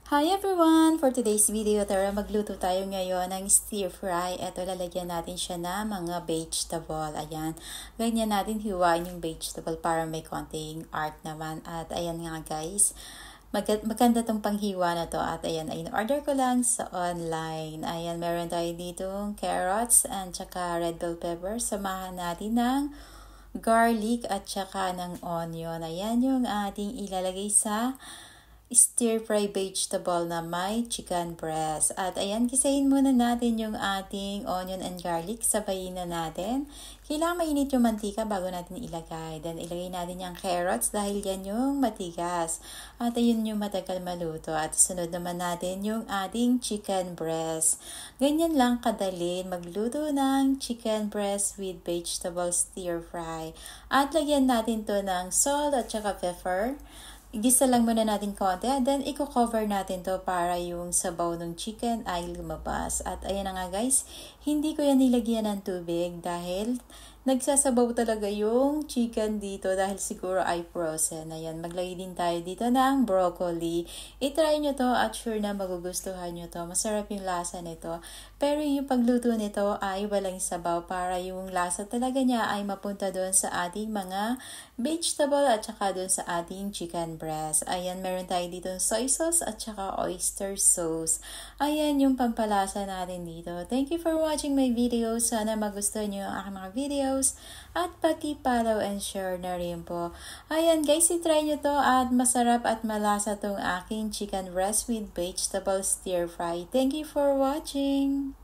Hi everyone! For today's video, tara magluto tayo ngayon ng stir fry. Ito, lalagyan natin siya na mga vegetable. Ayan, ganyan natin hiwain yung vegetable para may konting art naman. At ayan nga guys, maganda tong panghiwa na to. At ayan, order ko lang sa online. Ayan, meron tayo ditong carrots and tsaka red bell pepper. Samahan natin ng garlic at tsaka ng onion. Ayan yung ating ilalagay sa stir fry vegetable na may chicken breast. At ayan, gisahin muna natin yung ating onion and garlic. Sabayin na natin. Kailangan mainit yung mantika bago natin ilagay. Then ilagay natin yung carrots dahil yan yung matigas. At ayun yung matagal maluto. At sunod naman natin yung ating chicken breast. Ganyan lang kadali magluto ng chicken breast with vegetable stir fry. At lagyan natin to ng salt at saka pepper. Igisa lang muna natin konti, then i-cover natin to para yung sabaw ng chicken ay lumabas. At ayan na nga guys, hindi ko yan nilagyan ng tubig dahil nagsasabaw talaga yung chicken dito dahil siguro ay frozen. Ayan, maglagay din tayo dito ng broccoli. I-try nyo to at sure na magugustuhan nyo to. Masarap yung lasa nito. Pero yung pagluto nito ay walang sabaw para yung lasa talaga niya ay mapunta doon sa ating mga vegetable at saka doon sa ating chicken breast. Ayan, meron tayo dito soy sauce at saka oyster sauce. Ayan yung pampalasa natin dito. Thank you for watching my video. Sana magustuhan nyo ang aking mga videos. At paki-follow and share na rin po. Ayan guys, i-try nyo to at masarap at malasa tong aking chicken breast with vegetable stir fry. Thank you for watching!